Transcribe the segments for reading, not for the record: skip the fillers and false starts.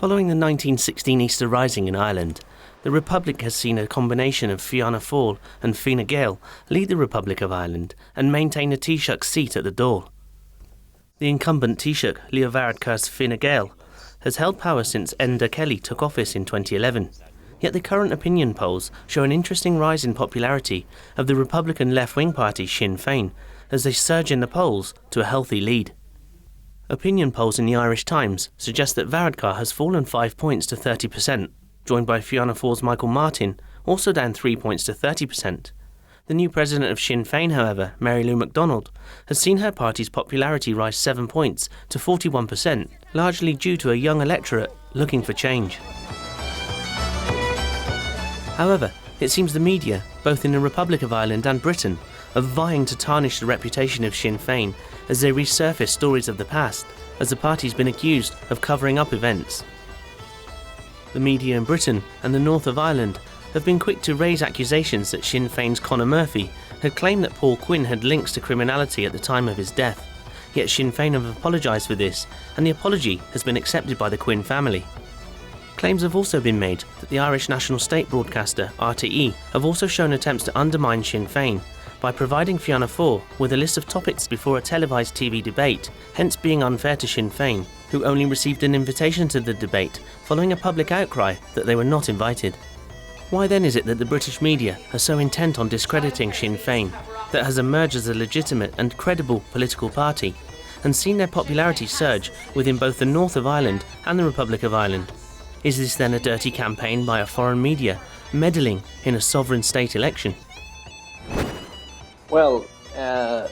Following the 1916 Easter Rising in Ireland, the Republic has seen a combination of Fianna Fáil and Fine Gael lead the Republic of Ireland and maintain a Taoiseach seat at the Dail. The incumbent Taoiseach, Varadkars Fine Gael, has held power since Enda Kenny took office in 2011. Yet the current opinion polls show an interesting rise in popularity of the Republican left-wing party Sinn Fein as they surge in the polls to a healthy lead. Opinion polls in the Irish Times suggest that Varadkar has fallen 5 points to 30%, joined by Fianna Fáil's Michael Martin, also down 3 points to 30%. The new president of Sinn Fein, however, Mary Lou MacDonald, has seen her party's popularity rise 7 points to 41%, largely due to a young electorate looking for change. However, it seems the media, both in the Republic of Ireland and Britain, are vying to tarnish the reputation of Sinn Fein as they resurface stories of the past, as the party's been accused of covering up events. The media in Britain and the north of Ireland have been quick to raise accusations that Sinn Féin's Conor Murphy had claimed that Paul Quinn had links to criminality at the time of his death. Yet Sinn Fein have apologised for this, and the apology has been accepted by the Quinn family. Claims have also been made that the Irish national state broadcaster RTE have also shown attempts to undermine Sinn Fein by providing Fianna Fáil with a list of topics before a televised TV debate, hence being unfair to Sinn Fein, who only received an invitation to the debate following a public outcry that they were not invited. Why then is it that the British media are so intent on discrediting Sinn Fein, that has emerged as a legitimate and credible political party, and seen their popularity surge within both the north of Ireland and the Republic of Ireland? Is this then a dirty campaign by a foreign media meddling in a sovereign state election? Well, the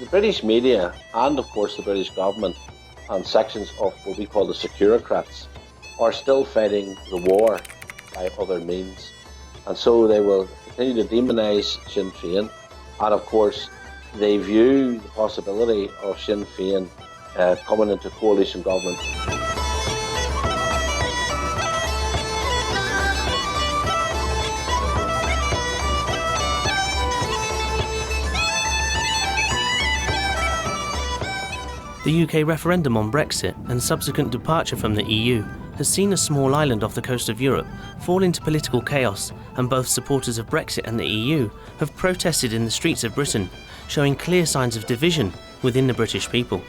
British media and of course the British government and sections of what we call the securocrats are still fighting the war by other means, and so they will continue to demonise Sinn Féin, and of course they view the possibility of Sinn Féin coming into coalition government. The UK referendum on Brexit and subsequent departure from the EU has seen a small island off the coast of Europe fall into political chaos, and both supporters of Brexit and the EU have protested in the streets of Britain, showing clear signs of division within the British people.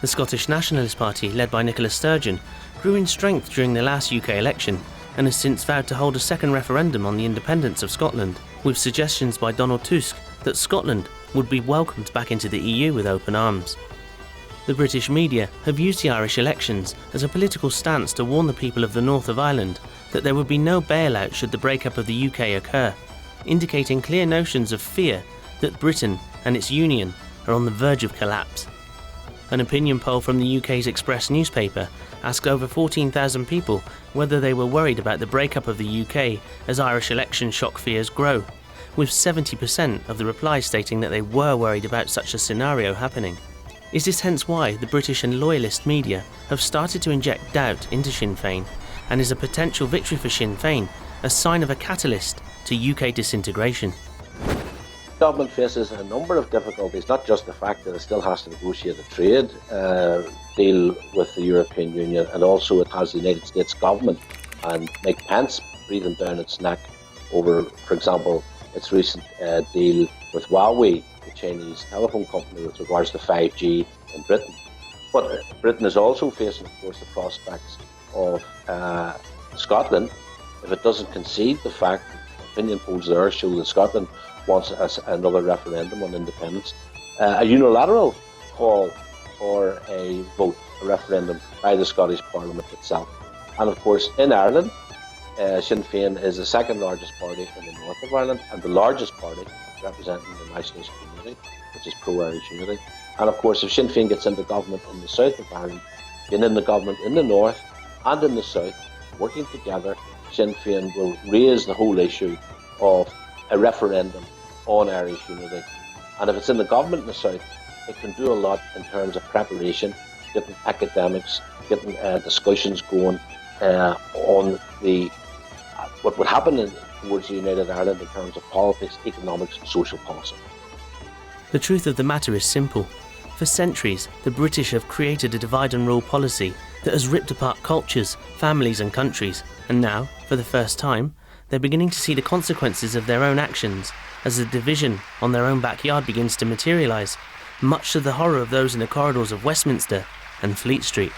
The Scottish Nationalist Party, led by Nicola Sturgeon, grew in strength during the last UK election and has since vowed to hold a second referendum on the independence of Scotland, with suggestions by Donald Tusk that Scotland would be welcomed back into the EU with open arms. The British media have used the Irish elections as a political stance to warn the people of the north of Ireland that there would be no bailout should the breakup of the UK occur, indicating clear notions of fear that Britain and its union are on the verge of collapse. An opinion poll from the UK's Express newspaper asked over 14,000 people whether they were worried about the breakup of the UK as Irish election shock fears grow, with 70% of the replies stating that they were worried about such a scenario happening. Is this hence why the British and loyalist media have started to inject doubt into Sinn Féin, and is a potential victory for Sinn Féin a sign of a catalyst to UK disintegration? The government faces a number of difficulties, not just the fact that it still has to negotiate a trade deal with the European Union, and also it has the United States government and Mike Pence breathing down its neck over, for example, its recent deal with Huawei, the Chinese telephone company, with regards to 5G in Britain. But Britain is also facing, of course, the prospects of Scotland, if it doesn't concede the fact that opinion polls there show that Scotland wants another referendum on independence, a unilateral call for a vote, a referendum by the Scottish Parliament itself. And of course, in Ireland, Sinn Féin is the second largest party in the north of Ireland and the largest party representing the nationalist community, which is pro-Irish unity. And of course, if Sinn Féin gets into government in the south of Ireland, being in the government in the north and in the south, working together, Sinn Féin will raise the whole issue of a referendum on Irish unity. And if it's in the government in the south, it can do a lot in terms of preparation, getting academics, getting discussions going on what would happen towards the United Ireland in terms of politics, economics, social policy. The truth of the matter is simple. For centuries, the British have created a divide and rule policy that has ripped apart cultures, families and countries, and now, for the first time, they're beginning to see the consequences of their own actions as the division on their own backyard begins to materialise, much to the horror of those in the corridors of Westminster and Fleet Street.